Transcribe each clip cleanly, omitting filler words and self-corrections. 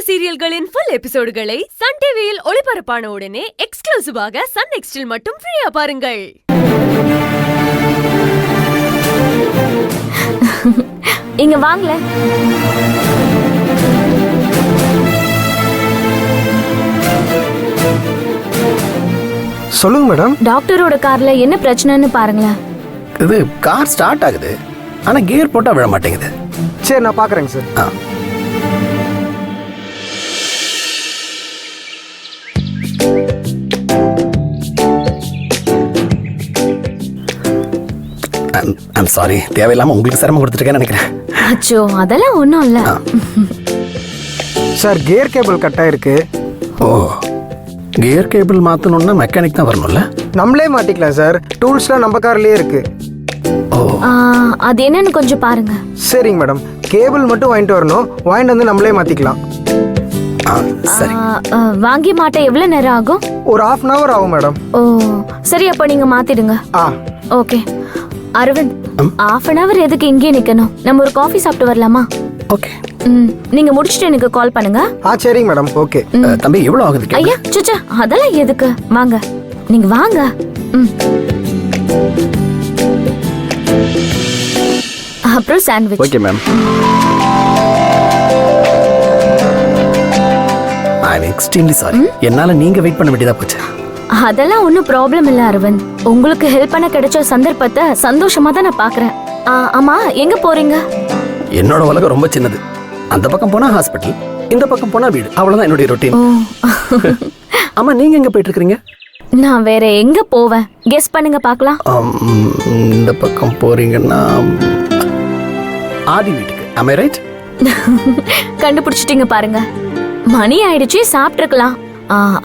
சீரியல்களின் full எபிசோடுகளை Sun டிவியில் ஒளிபரப்பான உடனே எக்ஸ்க்ளூசிவாக சன் நெக்ஸ்டில் மட்டும் ஃப்ரீயா பாருங்கள். இங்க வாங்கல. சொல்லுங்க மேடம். டாக்டரோட கார்ல என்ன பிரச்சனைன்னு பாருங்களேன். இது கார் ஸ்டார்ட் ஆகுது, ஆனா கியர் போட்டா விழ மாட்டேங்குது. சரி, நான் பாக்குறேங்க சார். ஐம் சாரி, தேவையில்லாம உங்களுக்கு சிரமம் கொடுத்துருக்கேன்னு நினைக்கிறேன். அச்சோ, அதெல்லாம் ஒன்றும் இல்லை சார். கியர் கேபிள் கட் ஆயிருக்கு. ஓ, கியர் கேபிள் மாற்றணும்னா மெக்கானிக் தான் வரணும்ல? நம்மளே மாட்டிக்கலாம் சார், டூல்ஸ்லாம் நம்ம கார்லயே இருக்கு. ஓ, அது என்னன்னு கொஞ்சம் பாருங்க. சரிங்க மேடம், கேபிள் மட்டும் வாங்கிட்டு வரணும், வாங்கிட்டு வந்து நம்மளே மாத்திக்கலாம். சரி. வாங்கி மாட்ட எவ்வளவு நேரம் ஆகும்? ஒரு 1/2 hour ஆகும் மேடம். ஓ சரி, அப்ப நீங்க மாத்திடுங்க. ஓகே அரவிந்த், 1/2 hour எதுக்கு இங்கே நிக்கணும்? நம்ம ஒரு காஃபி சாப்பிட்டு வரலாமா? ஓகே. நீங்க முடிச்சிட்டு எனக்கு கால் பண்ணுங்க. சரிங்க மேடம். ஓகே. தம்பி எவ்வளவு ஆகுது? ஐயா சுச்சா, அதெல்லாம் எதுக்கு, வாங்க நீங்க வாங்க. அப்புறம் sandwich. Okay ma'am. I am extremely sorry, என்னால நீங்க வெயிட் பண்ண வேண்டியதா போச்சு. அதெல்லாம் ஒன்றும் ப்ராப்ளம் இல்ல அரவிந்த். உங்களுக்கு ஹெல்ப் பண்ண கிடைச்ச சந்தர்ப்பத்தை சந்தோஷமா தான் நான் பாக்குறேன். ஆமா, எங்க போறீங்க? என்னோட உலகம் ரொம்ப சின்னது. அந்த பக்கம் போனா ஹாஸ்பிட்டல், இந்த பக்கம் போனா வீடு, அவ்வளவுதான் என்னுடைய ரொட்டீன். ஆமா, நீங்க எங்க போயிட்டு இருக்கீங்க? நான் வேற எங்க போவேன், கெஸ் பண்ணுங்க பார்க்கலாம். இந்த பக்கம் போறீங்கன்னா ஆதி வீட்டுக்கு. am I right? கண்டுபிடிச்சிட்டீங்க பாருங்க. மணி ஆயிடுச்சு, சாப்பிட்டுருக்கலாம்.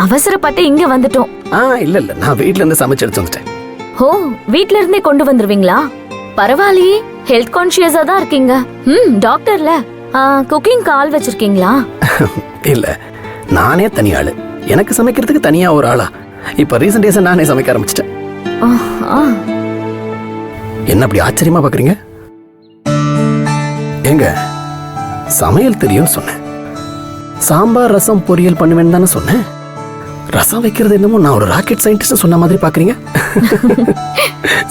அவசரப்பட்டு இங்க வந்துட்டோம். இல்ல இல்ல, நான் வீட்ல இருந்து சமைச்சு எடுத்து வந்துட்டேன். ஓ, வீட்ல இருந்தே கொண்டு வந்துருவீங்களா? பரவாயில்லையே, ஹெல்த் கான்ஷியஸா தான் இருக்கீங்க. டாக்டர்ல குக்கிங் ஆள் வச்சிருக்கீங்களா? இல்ல, நானே தனி ஆளு, எனக்கு சமைக்கிறதுக்கு தனியா ஒரு ஆளா? இப்ப ரீசன்ட் டேஸா நானே சமைக்க ஆரம்பிச்சிட்டேன். என்ன அப்படி ஆச்சரியமா பாக்குறீங்க? எங்க சமையல் தெரியும்னு சொன்னேன், சாம்பார் ரசம் பொரியல் பண்ணுவேன்னு தானே சொன்னேன். ரசம் வைக்கிறது என்னமோ நான் ஒரு ராக்கெட் சயின்டிஸ்ட் சொன்ன மாதிரி பாக்குறீங்க.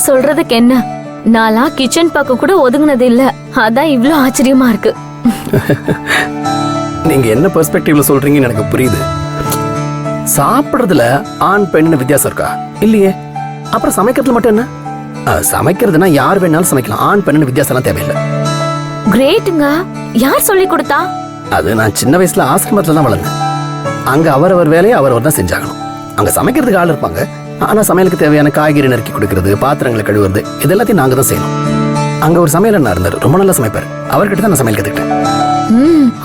சொல்றதுக்கு என்ன, நானா கிச்சன் பக்கம் கூட ஒதுங்கினது இல்ல, அதான் இவ்ளோ ஆச்சரியமா இருக்கு. நீங்க என்ன பெர்ஸ்பெக்டிவ்ல சொல்றீங்கன்னு எனக்கு புரியுது. சாப்பிடுறதுல ஆண் பெண்ணு வித்தியாசம் இருக்கா? இல்லையே. அப்புறம் சமைக்கிறதுல மட்டும் என்ன? சமைக்கிறதுனா யார் வேணாலும் சமைக்கலாம், ஆண் பெண்ணு வித்தியாசம் எல்லாம் தேவையில்லை. கிரேட்டுங்க, யார் சொல்லி கொடுத்தா? அது நான் சின்ன வயசுல ஆசிரமத்துல தான் வளர்ந்தேன். அங்க அவரவர் வேலையை அவரவர் தான் செஞ்சாகணும். அங்க சமைக்கிறதுக்கு ஆள் இருப்பாங்க, ஆனா சமையலுக்கு தேவையான காய்கறி நறுக்கி கொடுக்கறது, பாத்திரங்களை கழுவுறது, இது எல்லாத்தையும் நாங்க தான் செய்யணும். அங்க ஒரு சமையலண்ணா இருந்தாரு, ரொம்ப நல்லா சமைப்பாரு. அவர்கிட்ட தான் நான் சமையல் கத்துக்கிட்டேன்.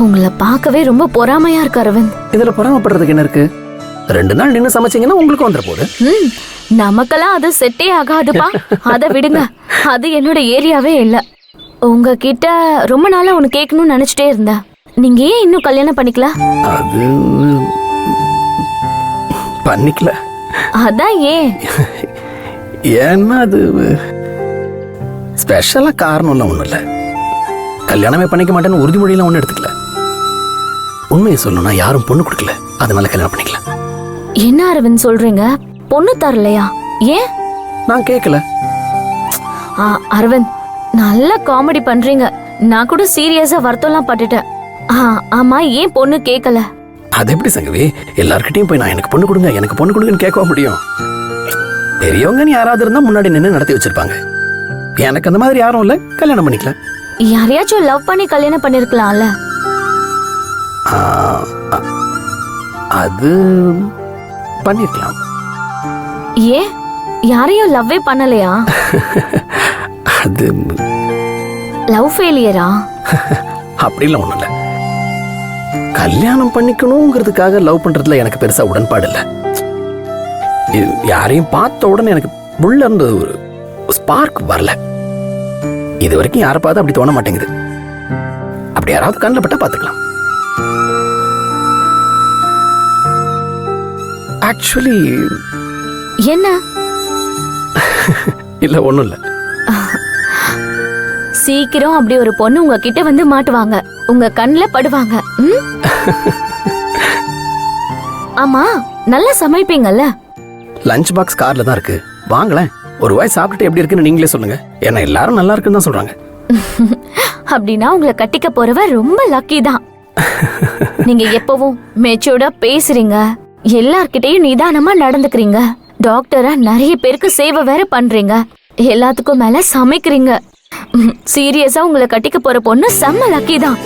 உங்களை பார்க்கவே ரொம்ப பொறாமையா இருக்கு அரவிந்த். இதுல பொறாமப்படுறதுக்கு என்ன இருக்கு? 2 நாள் நின்று சமைச்சீங்கன்னா உங்களுக்கு வந்துட போகுது. நமக்கெல்லாம் அது செட்டே ஆகாதுப்பா, அதை விடுங்க, அது என்னோட ஏரியாவே இல்ல. உங்ககிட்ட ரொம்ப நாளா ஒன்னு கேட்கணும்னு நினைச்சிட்டே இருந்தேன். நீங்க ஏன் இன்னும் கல்யாணம் பண்ணிக்கல? அது பண்ணிக்கல. அதான் ஏன்? ஏன்னா அது ஸ்பெஷலா காரணம்லாம் ஒண்ணும் இல்ல. கல்யாணமே பண்ணிக்க மாட்டேன்னு உறுதிமொழியெல்லாம் ஒன்றும் எடுத்துக்கல. உண்மையை சொல்லணும்னா யாரும் பொண்ணு கொடுக்கல, அதனால கல்யாணம் பண்ணிக்கல. என்ன அரவிந்த் சொல்றீங்க? பொண்ணு தரலையா? ஏன்? நான் கேட்கல. அரவிந்த், நல்ல காமெடி பண்றீங்க. நான் கூட சீரியஸா வருத்தம்லாம் பட்டுட்டேன். ஆமா, ஏன் பொண்ணு கேட்கல? அது எப்படி சங்கவி, எல்லார்கிட்டையும் போய் நான் எனக்கு பொண்ணு கொடுங்க எனக்கு பொண்ணு கொடுங்கன்னு கேட்க முடியும்? பெரியவங்கன்னு யாராவது இருந்தா முன்னாடி நின்று நடத்தி வச்சிருப்பாங்க. எனக்கு அந்த மாதிரி யாரும் இல்ல, கல்யாணம் பண்ணிக்கல. யாரையாச்சும் லவ் பண்ணி கல்யாணம் பண்ணிருக்கலாம்ல? அது பண்ணிருக்கலாம். ஏன், யாரையும் லவ்வே பண்ணலையா? அது லவ் ஃபெயிலியரா? அப்படிலாம் ஒண்ணும் இல்ல. கல்யாணம் பண்ணிக்கணுங்கிறதுக்காக லவ் பண்றதுல எனக்கு பெருசா உடன்பாடு இல்ல. யாரையும் பார்த்த உடனே எனக்கு உள்ள இருந்து ஒரு ஸ்பார்க் வரல. இது வரைக்கும் யாரை பார்த்து அப்படி தோண மாட்டேங்குது. அப்படி யாராவது கண்ணில் பட்டா பாத்துக்கலாம். ஆக்சுவலி என்ன? இல்ல, ஒண்ணும் இல்ல. சீக்கிரம் அப்படி ஒரு பொண்ணு உங்ககிட்ட வந்து மாட்டுவாங்க, உங்க கண்ணுல படுவாங்க. ம்? ஆமா, நல்லா சமைப்பீங்கல்ல? லஞ்ச் பாக்ஸ் கார்ல தான் இருக்கு, வாங்களேன். ஒரு வாய் சாப்பிட்டுட்டு எப்படி இருக்குன்னு நீங்களே சொல்லுங்க. ஏன்னா எல்லாரும் நல்லா இருக்குன்னு தான் சொல்றாங்க. அப்படின்னா உங்களை கட்டிக்க போறவ ரொம்ப லக்கி தான். நீங்க எப்பவும் மெச்சூர்டா பேசுறீங்க, எல்லார்கிட்டயும் நிதானமா நடந்துக்கிறீங்க, டாக்டரா நிறைய பேருக்கு சேவை வேற பண்றீங்க, எல்லாத்துக்கும் மேல சமைக்கிறீங்க. சீரியஸா உங்களை கட்டிக்க போற பொண்ணு செம்ம லக்கி தான்.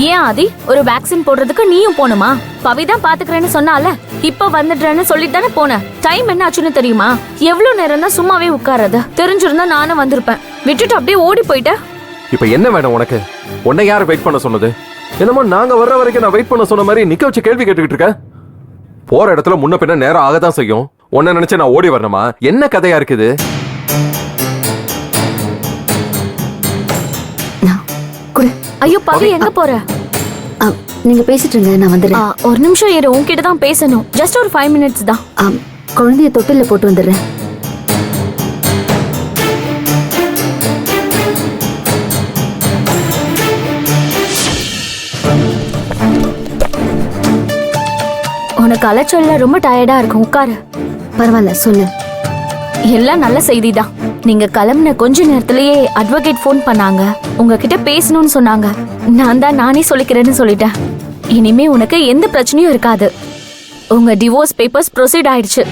ஏன் ஆதி, ஒரு வேக்சின் போடுறதுக்கு நீயும் போணுமா? பவிதான் பாத்துக்கிறேன்னு சொன்னால, இப்ப வந்துடுறேன்னு சொல்லிட்டு தானே போன. டைம் என்ன ஆச்சுன்னு தெரியுமா? எவ்வளவு நேரம் தான் சும்மாவே உட்கார்றது? தெரிஞ்சிருந்தா நானும் வந்திருப்பேன். விட்டுட்டு அப்படியே ஓடி போயிட்ட. இப்ப என்ன வேணும் உனக்கு? உன்னை யார் வெயிட் பண்ண சொன்னது? என்னமோ நாங்க வர்ற வரைக்கும் நான் வெயிட் பண்ண சொன்ன மாதிரி நிக்க வச்சு கேள்வி கேட்டுக்கிட்டு இருக்க. போற இடத்துல முன்ன பின்ன நேரம் ஆகத்தான் செய்யும். உன்னை நினைச்சு நான் ஓடி வரணுமா? என்ன கதையா இருக்குது? ஐயோ பவி, எங்க போற? நீங்க பேசிட்டு இருங்க, நான் வந்துடுறேன். ஒரு நிமிஷம் இரு, உன்கிட்ட தான் பேசணும். ஜஸ்ட் ஒரு 5 minutes தான். குழந்தைய தொட்டில போட்டு வந்துடுறேன். உனக்கு அலைச்சல்ல ரொம்ப டயர்டா இருக்கும், உட்காரு. பரவாயில்ல, சொல்லு. எல்லாம் நல்ல செய்திதான். நீங்க கிளம்புன கொஞ்ச நேரத்திலேயே அட்வொகேட் ஃபோன் பண்ணாங்க, உங்ககிட்ட பேசணும்னு சொன்னாங்க. நான் தான் நானே சொல்லிக்கிறேன்னு சொல்லிட்டேன். இனிமே உனக்கு எந்த பிரச்சனையும் இருக்காது. உங்க டிவோர்ஸ் பேப்பர்ஸ் ப்ரொசீட் ஆயிடுச்சு.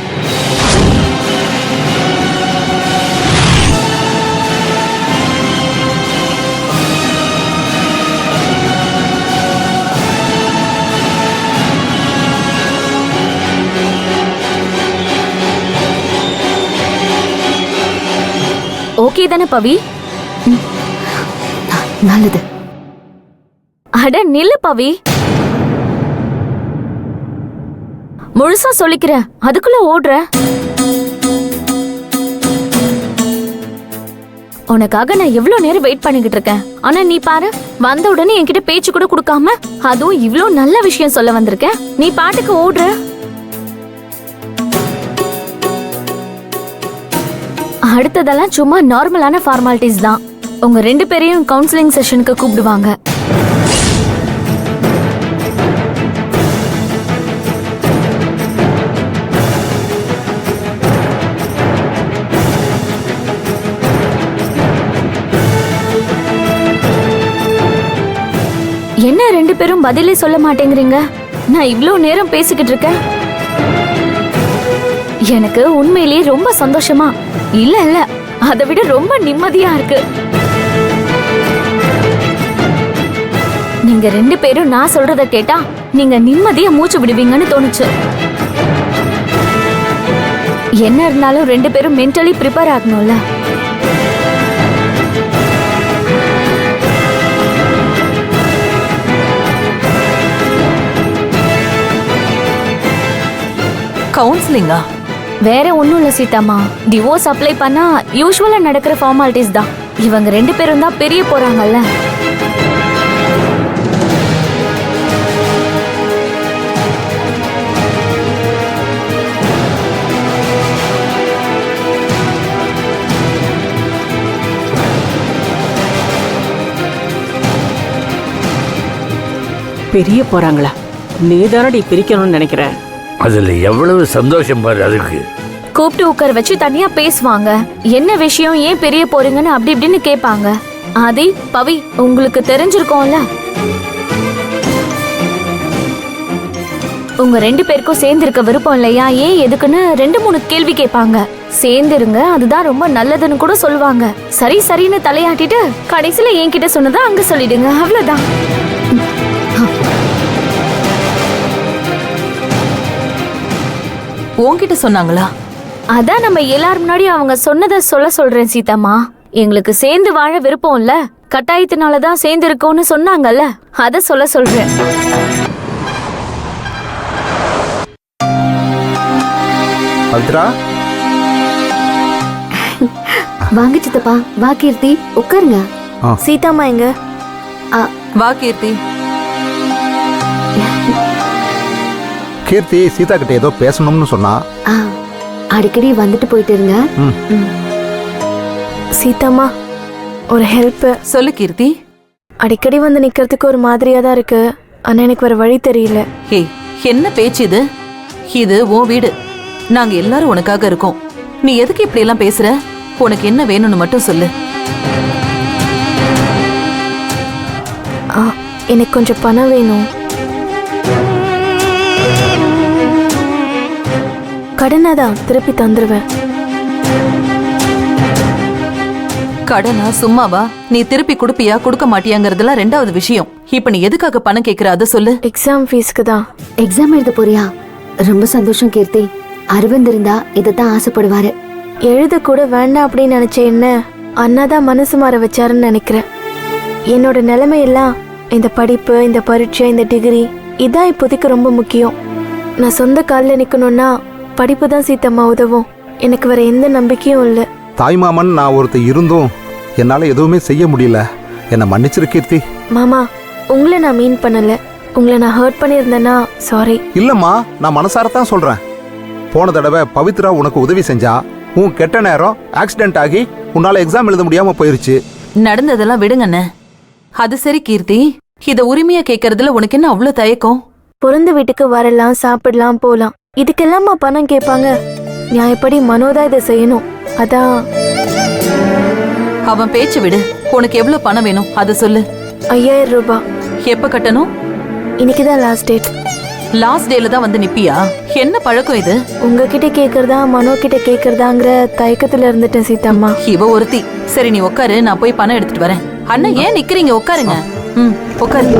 ஓகே தானே பவி? நல்லது. அட நில்லு பவி, முழுசா சொல்லிக்கிறேன், அதுக்குள்ள ஓடுற. உனக்காக நான் எவ்வளவு நேரம் வெயிட் பண்ணிக்கிட்டு இருக்கேன். ஆனா நீ பாரு, வந்த உடனே என்கிட்ட பேச்சு கூட கொடுக்காம, அதுவும் இவ்ளோ நல்ல விஷயம் சொல்ல வந்திருக்கேன், நீ பாட்டுக்கு ஓடுற. அடுத்ததெல்லாம் சும்மா நார்மலான ஃபார்மாலிட்டிஸ் தான். உங்க 2 பேரையும் கவுன்சிலிங் செஷனுக்கு கூப்பிடுவாங்க. என்ன 2 பேரும் பதிலே சொல்ல மாட்டேங்கிறீங்க? நான் இவ்ளோ நேரம் பேசிக்கிட்டு இருக்கேன். எனக்கு உண்மையிலேயே ரொம்ப சந்தோஷமா, இல்ல அதை விட ரொம்ப நிம்மதியா இருக்கு. நீங்க 2 பேரும் நான் சொல்றத கேட்டா நீங்க நிம்மதியா மூச்சு விடுவீங்கன்னு தோணுச்சு. என்ன இருந்தாலும் 2 பேரும் மென்டலி ப்ரிப்பேர் ஆகணும்ல. கவுன்சிலிங்கா? வேற ஒண்ணும் இல்ல சீதாமா, டிவோர்ஸ் அப்ளை பண்ணா யூசுவலா நடக்கிற ஃபார்மாலிட்டிஸ் தான். இவங்க 2 பேரும் தான் பெரிய போறாங்கல்ல. பெரிய போறாங்களா? நீதானடி பிரிக்கணும்னு நினைக்கிறேன். அதுல எவ்வளவு சந்தோஷம் பாரு. அதுக்கு கூப்பிட்டு உட்கார வச்சு தனியா பேசுவாங்க. என்ன விஷயம், ஏன் பெரிய போறீங்கன்னு அப்படி இப்படின்னு கேட்பாங்க. ஆதி, பவி, உங்களுக்கு தெரிஞ்சிருக்கோம்ல. உங்க 2 பேருக்கும் சேர்ந்து இருக்க விருப்பம் இல்லையா, ஏன் எதுக்குன்னு 2-3 கேள்வி கேட்பாங்க. சேர்ந்துருங்க, அதுதான் ரொம்ப நல்லதுன்னு கூட சொல்லுவாங்க. சரி சரின்னு தலையாட்டிட்டு கடைசியில என்கிட்ட சொன்னதா அங்க சொல்லிடுங்க, அவ்வளவுதான். உன்கிட்ட சொன்னாங்களா? அதான் நம்ம எல்லாரும் முன்னாடி அவங்க சொன்னதை சொல்றேன் சீதாம்மா. எங்களுக்கு சேர்ந்து வாழ விருப்பம் இல்ல, கட்டாயத்தினாலதான் சேர்ந்து இருக்கோம்னு சொன்னாங்கல்ல, அத சொல்றேன். பவித்ரா, வாங்க சித்தப்பா. வா கீர்த்தி, உட்காருங்க. சீதாம்மா எங்க? வா கீர்த்தி. கீர்த்தி சீதா கிட்ட ஏதோ பேசணும்னு சொன்னா. அடிக்கடி வந்துட்டு போயிட்டு இருங்க. சீதாம்மா, ஒரு ஹெல்ப். சொல்லு கீர்த்தி. அடிக்கடி வந்து நிக்கிறதுக்கு ஒரு மாதிரியா தான் இருக்கு. ஆனா எனக்கு வேற வழி தெரியல. ஏய், என்ன பேச்சு இது? இது உன் வீடு. நாங்க எல்லாரும் உனக்காக இருக்கோம். நீ எதுக்கு இப்படி எல்லாம் பேசுற? உனக்கு என்ன வேணும்னு மட்டும் சொல்லு. எனக்கு கொஞ்சம் பணம் வேணும். கடனை தான் திருப்பி தந்துருவேன். கடனா சும்மாவா? நீ திருப்பி கொடுப்பியா கொடுக்க மாட்டியாங்கிறதுலாம் ரெண்டாவது விஷயம். இப்ப நீ எதுக்காக பணம் கேக்குற அத சொல்லு. எக்ஸாம் ஃபீஸ்க்கு தான். எக்ஸாம் எழுத போறியா? ரொம்ப சந்தோஷம் கீர்த்தி. அரவிந்த் இருந்தா இதைத்தான் ஆசைப்படுவாரு. எழுத கூட வேண்டாம் அப்படின்னு நினைச்ச என்ன அண்ணா தான் மனசு மாற வச்சாருன்னு நினைக்கிறேன். என்னோட நிலைமையெல்லாம் இந்த படிப்பு, இந்த பரீட்சை, இந்த டிகிரி இதான் இப்போதைக்கு ரொம்ப முக்கியம். நான் சொந்த காலில் நிக்கணும்னா படிப்பு தான் சீத்தம்மா உதவும். எனக்கு வேற எந்த நம்பிக்கையும் இல்லை. தாய்மாமன் நான் ஒருத்தர் இருந்தும் என்னால எதுவுமே செய்ய முடியல. என்னை மன்னிச்சிரு கீர்த்தி. மாமா, உங்களை நான் மீன் பண்ணல. உங்களை நான் ஹர்ட் பண்ணியிருந்தேன்னா சாரி. இல்லம்மா, நான் மனசாரத்தான் சொல்றேன். போன தடவை பவித்ரா உனக்கு உதவி செஞ்சா. உன் கெட்ட நேரம் ஆக்சிடென்ட் ஆகி உன்னால எக்ஸாம் எழுத முடியாம போயிருச்சு. நடந்ததெல்லாம் விடுங்கண்ணே. அது சரி கீர்த்தி, இத உரிமையா கேக்குறதுல உனக்கு என்ன அவ்வளவு தயக்கம்? பிறந்த வீட்டுக்கு வரலாம், சாப்பிடலாம், போலாம். இதுக்கெல்லாமா பணம் கேட்பாங்க? நியாயப்படி மனோதான் இதை செய்யணும். அதான். அவன் பேச்சு விடு. உனக்கு எவ்வளவு பணம் வேணும் அத சொல்லு. 5000 ரூபாய். எப்ப கட்டணும்? இன்னைக்குதான் லாஸ்ட் டேட். லாஸ்ட் டேல தான் வந்து நிப்பியா? என்ன பழக்கம் இது? உங்ககிட்ட கேக்குறதா மனோ கிட்ட கேக்குறதாங்கிற தயக்கத்துல இருந்துட்டேன் சீதாம்மா. இவ ஒருத்தி. சரி நீ உட்காரு, நான் போய் பணம் எடுத்துட்டு வரேன். அண்ணா ஏன் நிக்கிறீங்க? உட்காருங்க. உட்காரு.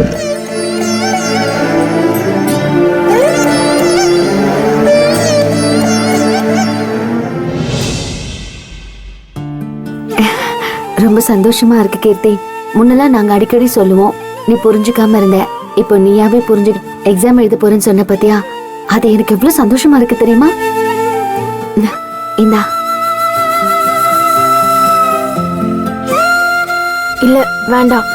ரொம்ப சந்தோஷமா இருக்கு கீர்த்தி. முன்னெல்லாம் நாங்க அடிக்கடி சொல்லுவோம், நீ புரிஞ்சுக்காம இருந்த. இப்போ நீயாவே புரிஞ்சு எக்ஸாம் எழுத போறேன்னு சொன்ன பத்தியா? அது எனக்கு எவ்வளவு சந்தோஷமா இருக்கு தெரியுமா? இந்தா. இல்ல வேண்டாம்.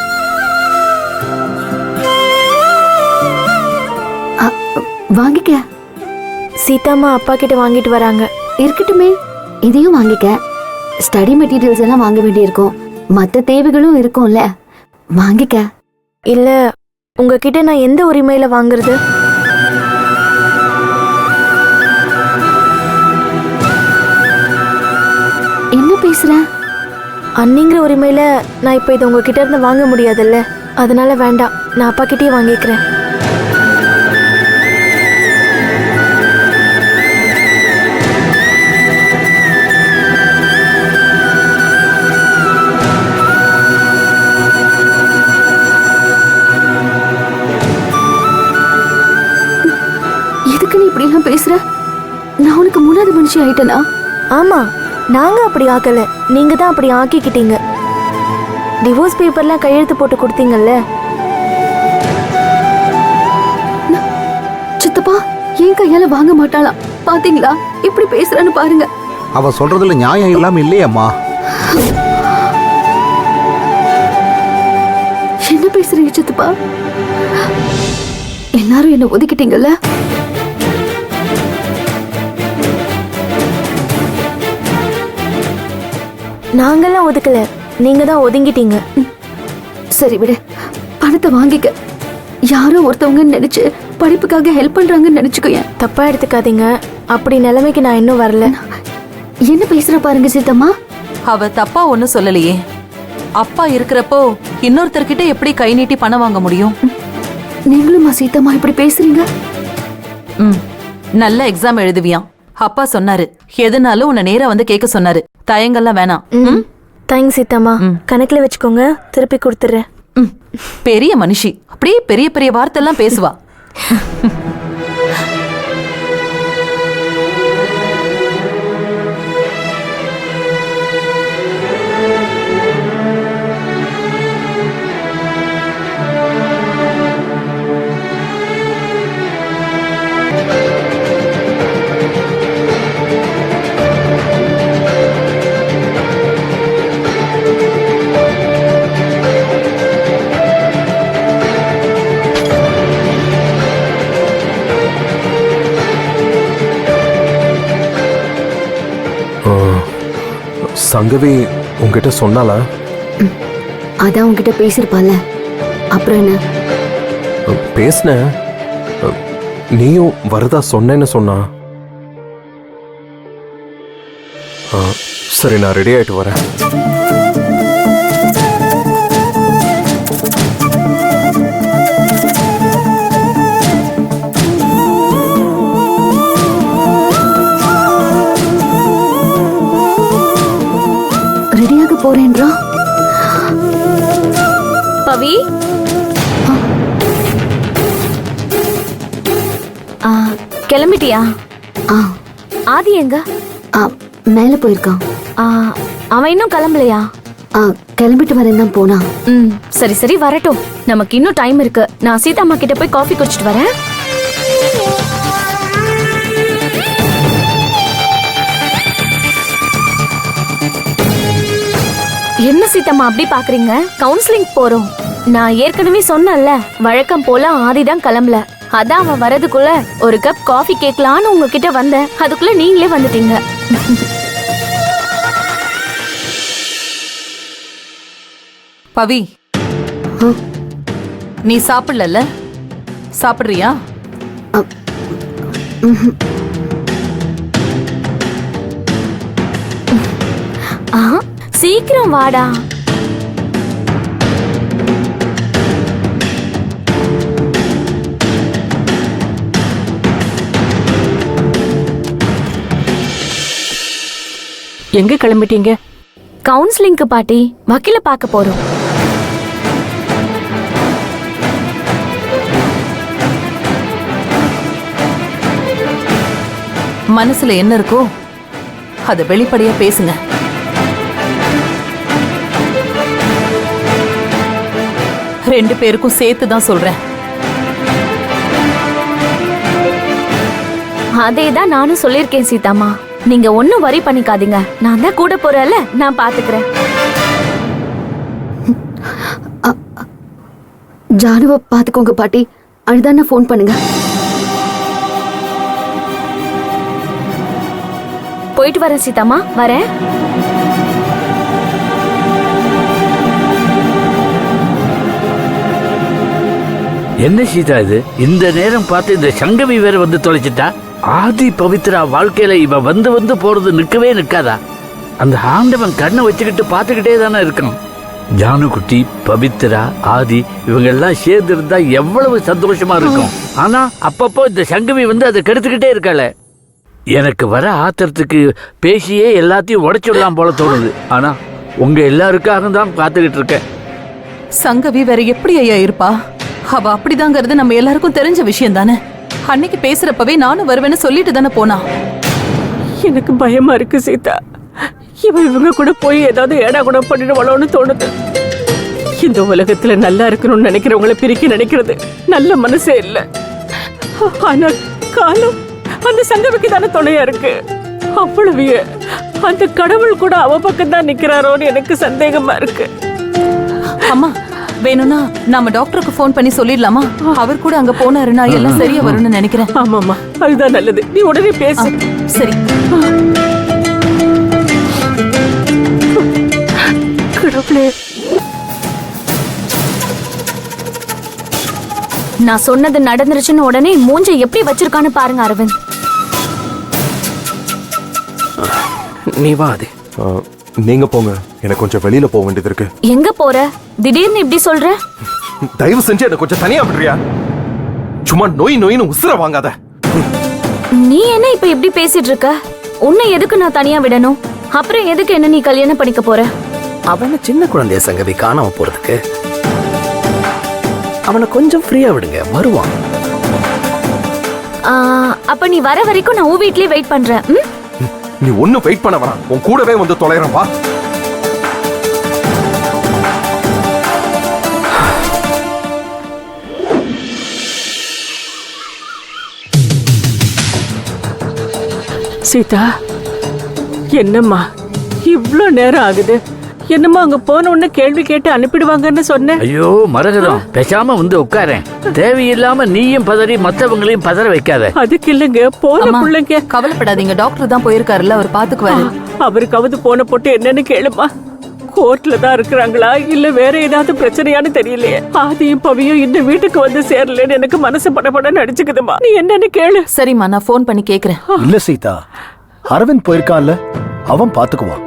வாங்கிக்க. சீதாம்மா அப்பா கிட்ட வாங்கிட்டு வராங்க. இருக்கட்டுமே, இதையும் வாங்கிக்க. ஸ்டடி மெட்டீரியல்ஸ் எல்லாம் வாங்க வேண்டியிருக்கும். மத்த தேவைகளும் இருக்கும்ல, வாங்கிக்க. இல்ல, உங்ககிட்ட நான் எந்த உரிமையில வாங்குறது? என்ன பேசுற? அண்ணிங்கிற உரிமையில நான் இப்ப இதை உங்ககிட்ட இருந்து வாங்க முடியாதுல்ல. அதனால வேண்டாம், நான் அப்பா கிட்டயே வாங்கிக்கிறேன். பேசுற? நான் உனக்கு மூணாவது மனுஷி ஆயிட்டனா? ஆமா, நாங்க அப்படி ஆக்கல, நீங்க தான் அப்படி ஆக்கிக்கிட்டீங்க. டிவோர்ஸ் பேப்பர்லாம் கையெழுத்து போட்டு கொடுத்தீங்கல்ல. சித்தப்பா என் கையால வாங்க மாட்டாளா? பாத்தீங்களா இப்படி பேசுறான்னு பாருங்க. அவ சொல்றதுல நியாயம் இல்லாம இல்லையம்மா. என்ன பேசுறீங்க சித்தப்பா? எல்லாரும் என்ன ஒதுக்கிட்டீங்கல்ல. நாங்கெல்லாம் ஒதுக்கல, நீங்க தான் ஒதுங்கிட்டீங்க. சரி விடு, பணத்தை வாங்கிக்க. யாரோ ஒருத்தவங்க நினைச்சு படிப்புக்காக ஹெல்ப் பண்றாங்கன்னு நினைச்சுக்கோ. தப்பா எடுத்துக்காதீங்க, அப்படி நிலைமைக்கு நான் இன்னும் வரல. என்ன பேசுற பாருங்க சீதம்மா. அவ தப்பா ஒன்னும் சொல்லலையே. அப்பா இருக்கிறப்போ இன்னொருத்தர்கிட்ட எப்படி கை நீட்டி பணம் வாங்க முடியும்? நீங்களும் சீதம்மா இப்படி பேசுறீங்க? நல்ல எக்ஸாம் எழுதுவியாம். அப்பா சொன்னாரு, எதுனாலும் உன்னை நேரா வந்து கேட்க சொன்னாரு. தயங்கெல்லாம் வேணாம். தேங்க்ஸ் சீதம்மா, கணக்குல வச்சுக்கோங்க, திருப்பி கொடுத்துறேன். பெரிய மனுஷி, அப்படியே பெரிய பெரிய வார்த்தை எல்லாம் பேசுவா. சங்கவி உங்ககிட்ட சொன்னாலா? அதான் உன்கிட்ட பேசியிருப்பால, அப்புறம் என்ன? பேசின, நீயும் வரதா சொன்னேன்னு சொன்னா. சரி, நான் ரெடி ஆயிட்டு வரேன். ரெடியாக போறேன்றா? பவி, கிளம்பிட்டியா? ஆ, ஆதி எங்க? மேல போயிருக்கான். அவன் இன்னும் கிளம்பலையா? கிளம்பிட்டு வரேன் தான் போனா. சரி சரி, வரட்டும். நமக்கு இன்னும் டைம் இருக்கு. நான் சீதாம்மா கிட்ட போய் காஃபி குடிச்சிட்டு வரேன். என்ன சீதாம்மா அப்படி பாக்குறீங்க? கவுன்சிலிங் போறோம். நான் ஏற்கனவே சொன்னேன்ல, வழக்கம் போல ஆதிதான் கிளம்பல. அதான் அவன் வரதுக்குள்ள ஒரு கப் காஃபி கேட்கலான்னு உங்ககிட்ட வந்தேன். அதுக்குள்ள நீங்களே வந்துட்டீங்க. பவி, நீ சாப்பிடல? சாப்பிடுறியா? சீக்கிரம் வாடா. எங்க கிளம்பிட்டீங்க? கவுன்சிலிங்க்கு பாட்டி, வக்கீல பார்க்க போறோம். மனசுல என்ன இருக்கோ அத வெளிப்படையா பேசுங்க. ரெண்டு பேருக்கும் சேர்த்து தான் சொல்றேன். அதேதான் நானும் சொல்லிருக்கேன் சீதாம்மா. நீங்க ஒன்னும் வரி பண்ணிக்காதீங்க. நான் தான் கூட போறேன்ல, நான் பாத்துக்கிறேன். ஜானுவை பாத்துக்கோங்க பாட்டி. அழுதான ஃபோன் பண்ணுங்க. போயிட்டு வரேன் சீதாம்மா, வரேன். என்ன சீதா இது? இந்த நேரம் பார்த்து இந்த சங்கவி வேற வந்து தொலைச்சிட்டா. ஆதி பவித்ரா வாழ்க்கையில இவ வந்து வந்து போறது நிக்கவே நிக்காதா? அந்த ஆண்டவன் கண்ணை வச்சுக்கிட்டு பார்த்துக்கிட்டே தானே இருக்கணும். ஜானுக்குட்டி, பவித்ரா, ஆதி இவங்க எல்லாம் சேர்ந்து இருந்தா எவ்வளவு சந்தோஷமா இருக்கும். ஆனா அப்பப்போ இந்த சங்கவி வந்து அதை கெடுத்துக்கிட்டே இருக்காள. எனக்கு வர ஆத்திரத்துக்கு பேசியே எல்லாத்தையும் உடைச்சுடலாம் போல தோணுது. ஆனா உங்க எல்லாருக்காக தான் காத்துக்கிட்டு இருக்கேன். சங்கவி வேற எப்படி ஐயா இருப்பா? அவ அப்படிதாங்கிறது நம்ம எல்லாருக்கும் தெரிஞ்ச விஷயம் தானே. அன்னைக்கு பேசுறப்பவே நானும் வருவேன்னு சொல்லிட்டு தானே போனா. எனக்கு பயமா இருக்கு சீதா. இவங்க கூட போய் ஏதாவது ஏடா கூட பண்ணிடுவாளோன்னு தோணுது. இந்த உலகத்துல நல்லா இருக்கணும்னு நினைக்கிறவங்களை பிரிக்க நினைக்கிறது நல்ல மனசே இல்ல. ஆனா காலம் அந்த சங்கவிக்கு தானே துணையா இருக்கு. அவ்வளவு அந்த கடவுள் கூட அவ பக்கம் தான் நிக்கிறாரோன்னு எனக்கு சந்தேகமா இருக்கு. அம்மா, வேணும்னா நாம டாக்டருக்கு ஃபோன் பண்ணி சொல்லிடலாமா? அவர் கூட அங்க போனாருன்னா எல்லாம் சரியா வரும்னு நினைக்கிறேன். ஆமாமா, அதுதான் நல்லது. நீ உடனே பேசு. சரி. கடவுளே, நான் சொன்னது நடந்துருச்சுன்னு உடனே மூஞ்ச எப்படி வச்சிருக்கான்னு பாருங்க அரவிந்த். நீ வா ஆதி. நீங்க போங்க, எனக்கு கொஞ்சம் வெளியில போக வேண்டியது இருக்கு. எங்க போற? திடீர்னு இப்படி சொல்ற? தயவு செஞ்சு என்ன கொஞ்சம் தனியா விடுறியா? சும்மா நோயின்னு உசுர வாங்காத. நீ என்ன இப்ப இப்படி பேசிட்டு இருக்க? உன்னை எதுக்கு நான் தனியா விடணும்? அப்புறம் எதுக்கு என்ன நீ கல்யாணம் பண்ணிக்க போற? அவன சின்ன குழந்தைய சங்கவி காணாம போறதுக்கு. அவனை கொஞ்சம் ஃப்ரீயா விடுங்க, வருவான். அப்ப நீ வர வரைக்கும் நான் உன் வீட்லயே வெயிட் பண்றேன். நீ ஒன்னும் வெயிட் பண்ண வேணாம், உன் கூடவே வந்து தொலைறேன் வா. சீதா, என்னம்மா இவ்ளோ நேரம் ஆகுது? என்னமோ அங்க போன உடனே கேள்வி கேட்டு அனுப்பிடுவாங்கன்னு சொன்னேன். ஐயோ மரகதம், பேசாம வந்து உட்காரேன். தேவையில்லாம நீயும் பதறி மத்தவங்களையும் பதற வைக்காத. அதுக்கு இல்லைங்க, போன அம்மா, பிள்ளைங்க. கவலைப்படாதீங்க, டாக்டர் தான் போயிருக்காருல்ல, அவர் பாத்துக்குவாரு. அவருக்காவது போன போட்டு என்னன்னு கேளுமா. கோர்ட்ல தான் இருக்கிறாங்களா இல்ல வேற ஏதாவது பிரச்சனையான்னு தெரியலையே. ஆதியும் பவியும் இந்த வீட்டுக்கு வந்து சேரலன்னு எனக்கு மனசு படபட நடிச்சுக்குதுமா. நீ என்னன்னு கேளு. சரிம்மா, நான் ஃபோன் பண்ணி கேக்குறேன். இல்ல சீதா, அரவிந்த் போயிருக்கான்ல, அவன் பாத்துக்குவான்.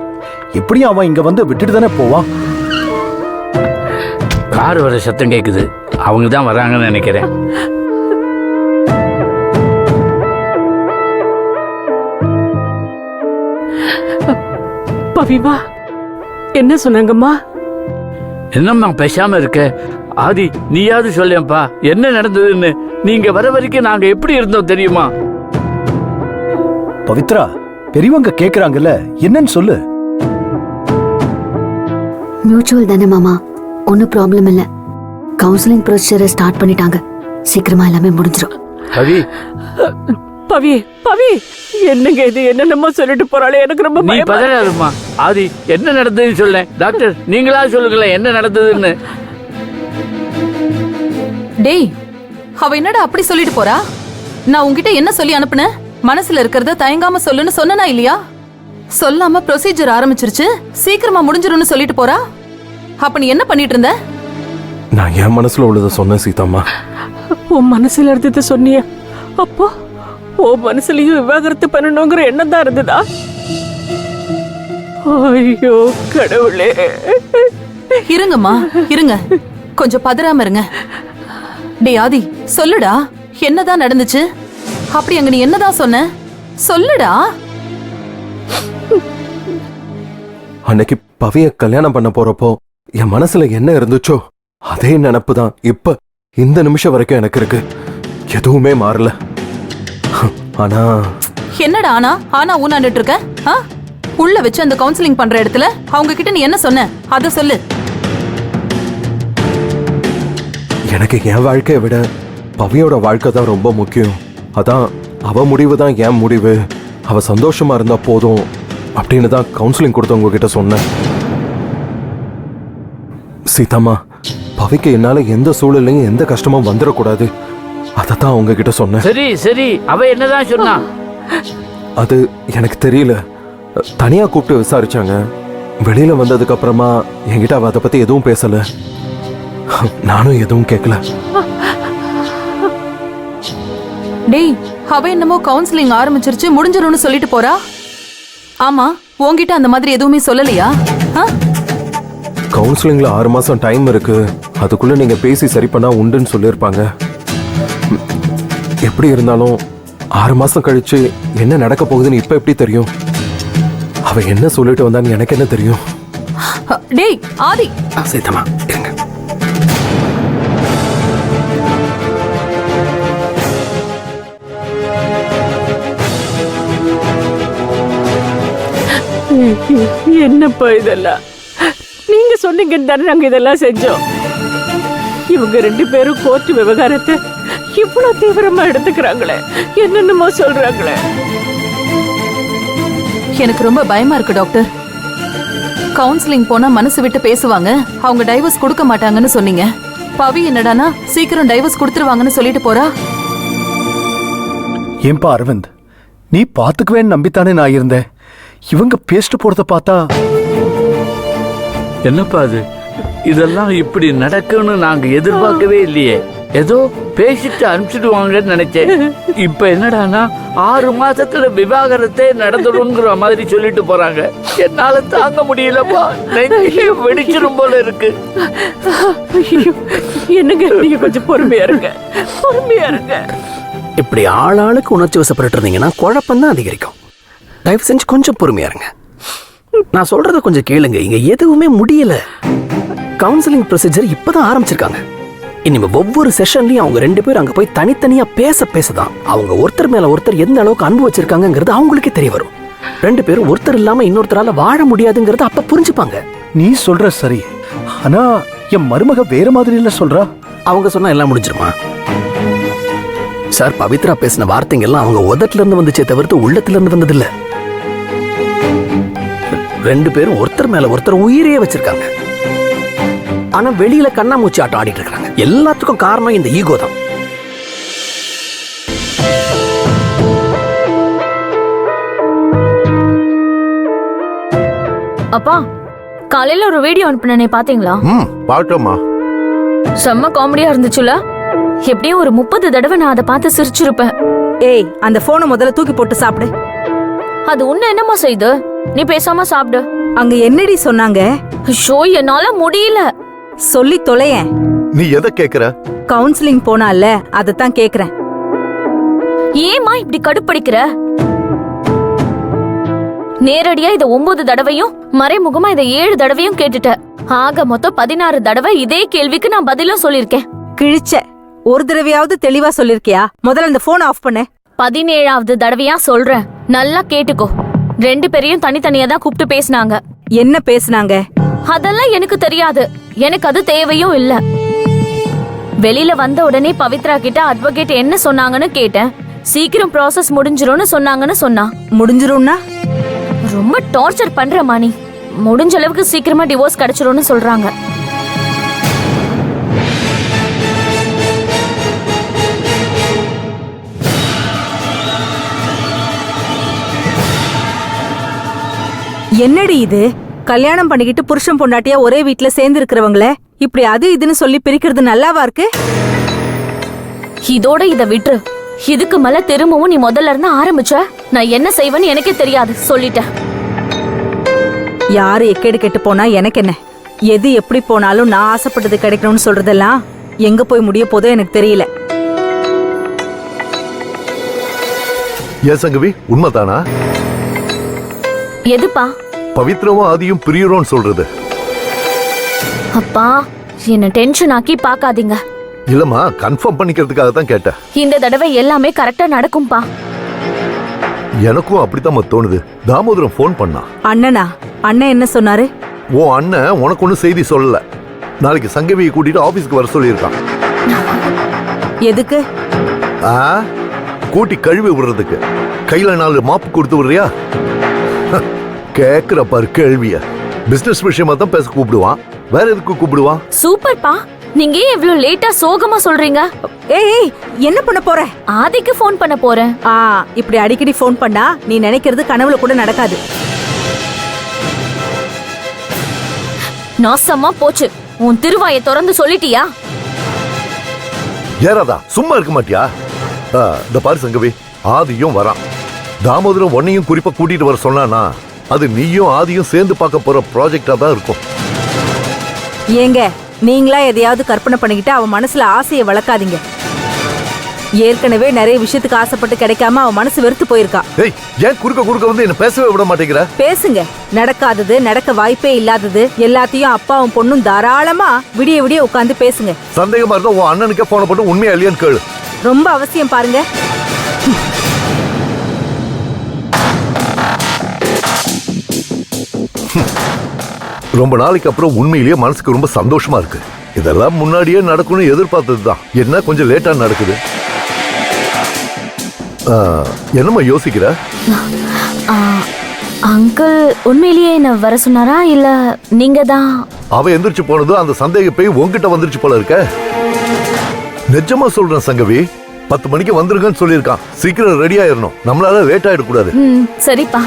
எப்படியும் அவன் இங்க வந்து விட்டுட்டு தானே போவான். கார் வர சத்தம் கேக்குது, அவங்க தான் வராங்கன்னு நினைக்கிறேன். பவிமா, என்ன சொன்னாங்கம்மா? என்னம்மா பேசாம இருக்க? ஆதி, நீயாவது சொல்லேன்ப்பா, என்ன நடந்ததுன்னு. நீங்க வர வரைக்கும் நாங்க எப்படி இருந்தோம் தெரியுமா? பவித்ரா, பெரியவங்க கேக்குறாங்கல்ல, என்னன்னு சொல்லு. மியூச்சுவல் தானே மாமா, ஒன்னும் ப்ராப்ளம் இல்ல. கவுன்சிலிங் ப்ரொசீஜரை ஸ்டார்ட் பண்ணிட்டாங்க. சீக்கிரமா எல்லாமே முடிஞ்சிடும். பவி, பவி, பவி, என்னங்க இது? என்னென்னமோ சொல்லிட்டு போறாளே, எனக்கு ரொம்ப நீ பயமா இருக்கு. பதறாதம்மா. ஆதி, என்ன நடந்ததுன்னு சொல்ல. டாக்டர், நீங்களா சொல்லுங்களேன் என்ன நடந்ததுன்னு. டேய், அவ என்னடா அப்படி சொல்லிட்டு போறா? நான் உன்கிட்ட என்ன சொல்லி அனுப்புனேன்? மனசுல இருக்கிறத தயங்காம சொல்லுன்னு சொன்னனா இல்லையா? சொல்லாம ப்ரொசீஜர் ஆரம்பிச்சிருச்சு, சீக்கிரமா முடிஞ்சிரும்னு சொல்லிட்டு போறா. அப்ப நீ என்ன பண்ணிட்டு இருந்த? நான் என் மனசுல உள்ளதை சொன்னேன் சீதாம்மா. உன் மனசுல இருந்தது சொன்னிய, அப்போ உன் மனசுலயும் விவாகரத்து பண்ணணுங்கிற எண்ணம் தான் இருந்ததா? ஐயோ கடவுளே. இருங்கம்மா, இருங்க, கொஞ்சம் பதறாம இருங்க. டேய் ஆதி, சொல்லுடா, என்னதான் நடந்துச்சு? அப்படி அங்க நீ என்னதான் சொன்ன? சொல்லுடா. அன்னைக்கு பவிய கல்யாணம் பண்ண போறப்போ என் மனசுல என்ன இருந்துச்சோ அதே நினப்பு தான் இப்ப இந்த நிமிஷம் வரைக்கும் எனக்கு இருக்கு. எதுவுமே மாறல. ஆனா என்னடா ஆனா ஆனா ஊனாண்டுட்டு இருக்க? ஆ? உள்ள வச்சு அந்த கவுன்சிலிங் பண்ற இடத்துல அவங்க கிட்ட நீ என்ன சொன்ன? அத சொல்லு. எனக்கு என் வாழ்க்கையை விட பவியோட வாழ்க்கை தான் ரொம்ப முக்கியம். அதான் அவ முடிவு தான் என் முடிவு. அவ சந்தோஷமா இருந்தா போதும் அப்படின்னு தான் கவுன்சிலிங் கொடுத்தவங்க கிட்ட சொன்னேன். சீதாம்மா, பவிக்கு என்னால எந்த சூழலையும் எந்த கஷ்டமும் வந்துடக்கூடாது. அதத்தான் அவங்க கிட்ட சொன்னேன். சரி சரி, அவ என்னதான் சொன்னா? அது எனக்கு தெரியல. தனியா கூப்பிட்டு விசாரிச்சாங்க. வெளியில வந்ததுக்கு அப்புறமா என்கிட்ட அவ அதை பத்தி எதுவும் பேசல. நானும் எதுவும் கேட்கல. டேய், அவ என்னமோ கவுன்சிலிங் ஆரம்பிச்சிருச்சு, முடிஞ்சிரும்னு சொல்லிட்டு போறா. ஆமா, உன்கிட்ட அந்த மாதிரி எதுவுமே சொல்லலையா? கவுன்சிலிங்ல 6 மாசம் டைம் இருக்கு, அதுக்குள்ள நீங்க பேசி சரி பண்ணா உண்டுன்னு சொல்லியிருப்பாங்க. எப்படி இருந்தாலும் 6 மாசம் கழிச்சு என்ன நடக்க போகுதுன்னு இப்ப எப்படி தெரியும்? அவ என்ன சொல்லிட்டு வந்தான்னு எனக்கு என்ன தெரியும்? டேய் ஆதி. சீதாம்மா, இருங்க. என்னப்பா இதெல்லாம்? நீங்க சொன்னீங்க தானே நாங்க இதெல்லாம் செஞ்சோம். இவங்க 2 பேரும் கோர்ட் விவகாரத்தை இவ்வளவு தீவிரமா எடுத்துக்கிறாங்களே, என்னென்னமோ சொல்றாங்களே. எனக்கு ரொம்ப பயமா இருக்கு டாக்டர். கவுன்சிலிங் போனா மனசு விட்டு பேசுவாங்க, அவங்க டைவர்ஸ் கொடுக்க மாட்டாங்கன்னு சொன்னீங்க. பவி என்னடானா சீக்கிரம் டைவர்ஸ் கொடுத்துருவாங்கன்னு சொல்லிட்டு போறா. ஏன்பா அரவிந்த், நீ பாத்துக்குவேன்னு நம்பித்தானே நான் இருந்தேன். இவங்க பேசிட்டு போறத பார்த்தா. என்னப்பா அது? இதெல்லாம் இப்படி நடக்கும்னு நாங்க எதிர்பார்க்கவே இல்லையே. ஏதோ பேசிட்டு அனுப்பிச்சிடுவாங்கன்னு நினைச்சேன். இப்ப என்னடானா 6 மாசத்துல விவாகரத்தே நடந்துடுங்கிற மாதிரி சொல்லிட்டு போறாங்க. என்னால தாங்க முடியலப்பா, நெஞ்சே வெடிச்சிரும் போல இருக்கு. ஐயோ, என்னங்க நீங்க கொஞ்சம் பொறுமையா இருங்க, பொறுமையா இருங்க. இப்படி ஆளாளுக்கு உணர்ச்சி வசப்பட்டு இருந்தீங்கன்னா குழப்பம் தான் அதிகரிக்கும். தயவு செஞ்சு கொஞ்சம் பொறுமையா இருங்க. நான் சொல்றத கொஞ்சம் கேளுங்க. இங்க எதுவுமே முடியல. கவுன்சிலிங் ப்ரொசீஜர் இப்பதான் ஆரம்பிச்சிருக்காங்க. இனிமே ஒவ்வொரு செஷன்லயும் அவங்க 2 பேரும் அங்க போய் தனித்தனியா பேசதான் அவங்க ஒருத்தர் மேல ஒருத்தர் எந்த அளவுக்கு அன்பு வச்சிருக்காங்கிறது அவங்களுக்கே தெரிய வரும். 2 பேரும் ஒருத்தர் இல்லாம இன்னொருத்தரால வாழ முடியாதுங்கிறத அப்ப புரிஞ்சுப்பாங்க. நீ சொல்ற சரி, ஆனா என் மருமக வேற மாதிரி இல்ல சொல்றா. அவங்க சொன்னா எல்லாம் முடிஞ்சிருமா சார்? பவித்ரா பேசின வார்த்தைங்க எல்லாம் அவங்க உதட்டுல இருந்து வந்துச்சே தவிர்த்து உள்ளத்துல இருந்து வந்ததில்ல. 2 பேரும் ஒருத்தர் மேல ஒருத்தர் உயிரையே வச்சிருக்காங்க. ஆனா வெளியில கண்ணாமூச்சி ஆட்டம் ஆடிட்டு இருக்காங்க. எல்லாத்துக்கும் காரணம் இந்த ஈகோ தான். அப்பா, காலையில ஒரு வீடியோ அனுப்புனே பாத்தீங்களா? பாட்டோமா. செம்ம காமெடியா இருந்துச்சுல. எப்படியும் ஒரு 30 தடவை நான் அதை பார்த்து சிரிச்சிருப்பேன். ஏய், அந்த போனை முதல்ல தூக்கி போட்டு சாப்பிடு. அது உன்ன என்னமா செய்யுது? நீ பேசாம சாப்பிடு. அங்க என்னடி சொன்னாங்க? ஷோ, என்னால முடியல. சொல்லி தொலையேன். நீ எதை கேக்குற? கவுன்சிலிங் போனால அதத்தான் கேக்குறேன். ஏமா இப்படி கடுப்படிக்கிற? நேரடியா இத 9 தடவையும் மறைமுகமா இத 7 தடவையும் கேட்டுட்ட. ஆக மொத்தம் 16 தடவை இதே கேள்விக்கு நான் பதிலும் சொல்லிருக்கேன். கிழிச்ச. ஒரு தடவையாவது தெளிவா சொல்லிருக்கியா? முதல்ல அந்த போன் ஆஃப் பண்ணு. 17வது தடவையா சொல்றேன், நல்லா கேட்டுக்கோ. 2 பேரையும் தனித்தனியா தான் கூப்பிட்டு பேசினாங்க. என்ன பேசுனாங்க? அதெல்லாம் எனக்கு தெரியாது, எனக்கு அது தேவையும் இல்ல. வெளியில வந்த உடனே பவித்ரா கிட்ட அட்வொகேட் என்ன சொன்னாங்கன்னு கேட்டேன். சீக்கிரம் ப்ராசஸ் முடிஞ்சிரும்னு சொன்னாங்கன்னு சொன்னா. முடிஞ்சிரும்னா? ரொம்ப டார்ச்சர் பண்ற மாணி. முடிஞ்ச அளவுக்கு சீக்கிரமா டிவோர்ஸ் கிடைச்சிரும்னு சொல்றாங்க. என்னடி இது? கல்யாணம் பண்ணிக்கிட்டு புருஷன் பொண்டாட்டியா ஒரே வீட்டுல சேர்ந்து இருக்கிறவங்கள இப்படி அது இதுன்னு சொல்லி பிரிக்கிறது நல்லாவா இருக்கு? இதோட இத விட்டுரு. இதுக்கு மேல திரும்பவும் நீ முதல்ல இருந்து ஆரம்பிச்ச, நான் என்ன செய்வேன்னு எனக்கே தெரியாது, சொல்லிட்டேன். யாரு எக்கேடு கெட்டு போனா எனக்கு என்ன? எது எப்படி போனாலும் நான் ஆசைப்பட்டது கிடைக்கணும்னு சொல்றதெல்லாம் எங்க போய் முடிய போதோ எனக்கு தெரியல. ஏன் சங்கவி, உண்மைதானா? எதுப்பா? பவித்ராவும் ஆதியும் பிரியுறோன்னு சொல்றது. அப்பா, என்ன டென்ஷன் ஆக்கி பாக்காதீங்க. இல்லம்மா, கன்ஃபார்ம் பண்ணிக்கிறதுக்காக தான் கேட்டேன். இந்த தடவை எல்லாமே கரெக்டா நடக்கும்பா. எனக்கும் அப்படித்தான் தோணுது. தாமோதரம் ஃபோன் பண்ணா. அண்ணனா? அண்ணன் என்ன சொன்னாரு? உன் அண்ணன் உனக்கு ஒன்னும் செய்தி சொல்லல. நாளைக்கு சங்கவியை கூட்டிட்டு ஆபீஸ்க்கு வர சொல்லியிருக்கான். எதுக்கு? கூட்டி கழுவி விடுறதுக்கு. கையில 4 மாப்பு கொடுத்து விடுறியா? கேக்குற பாரு கேள்விய. பிசினஸ் விஷயமா தான் பேச கூப்பிடுவான், வேற எதுக்கு கூப்பிடுவான்? சூப்பர்ப்பா. நீங்க ஏன் இவ்ளோ லேட்டா சோகமா சொல்றீங்க? ஏய், என்ன பண்ண போற? ஆதிக்கு ஃபோன் பண்ண போறேன். இப்படி அடிக்கடி ஃபோன் பண்ணா நீ நினைக்கிறது கனவுல கூட நடக்காது. நாசமா போச்சு. உன் திருவாயை திறந்து சொல்லிட்டியா? ஏறாதா, சும்மா இருக்க மாட்டியா? இந்த பாரு சங்கவி, ஆதியும் வரான். தாமோதரம் உன்னையும் குறிப்பா கூட்டிட்டு வர சொன்னானா அது நீயும் ஆதியும் சேர்ந்து பார்க்க போற ப்ராஜெக்டா தான் இருக்கும். ஏங்க, நீங்களா எதையாவது கற்பனை பண்ணிக்கிட்டு அவன் மனசுல ஆசையை வளர்க்காதீங்க. ஏற்கனவே நிறைய விஷயத்துக்கு ஆசைப்பட்டு கிடைக்காம அவன் மனசு வெறுத்து போயிருக்கா. ஏய், ஏன் குறுக்க வந்து என்ன பேசவே விட மாட்டேங்கிற? பேசுங்க. நடக்காதது, நடக்க வாய்ப்பே இல்லாதது எல்லாத்தையும் அப்பாவும் பொண்ணும் தாராளமா விடிய விடிய உட்கார்ந்து பேசுங்க. சந்தேகமா இருந்தா உன் அண்ணனுக்கே போன போட்டு உண்மையா இல்லையான்னு கேளு. ரொம்ப அவசியம் பாருங்க. ரொம்ப நாளைக்கு அப்புறம் உண்மையிலேயே மனசுக்கு ரொம்ப சந்தோஷமா இருக்கு. இதெல்லாம் முன்னாடியே நடக்கணும்னு எதிர்பார்த்ததுதான். என்ன கொஞ்சம் லேட்டா நடக்குது. என்னம்மா யோசிக்கிற? அங்கிள் உண்மையிலேயே என்ன வர சொன்னாரா இல்ல நீங்க தான்? அவ எந்திரிச்சு போனதும் அந்த சந்தேக போய் உங்ககிட்ட வந்துருச்சு போல இருக்க. நிஜமா சொல்றேன் சங்கவி, 10 மணிக்கு வந்துருங்கன்னு சொல்லியிருக்கான். சீக்கிரம் ரெடி ஆயிரணும், நம்மளால லேட் ஆயிடக்கூடாது. சரிப்பா.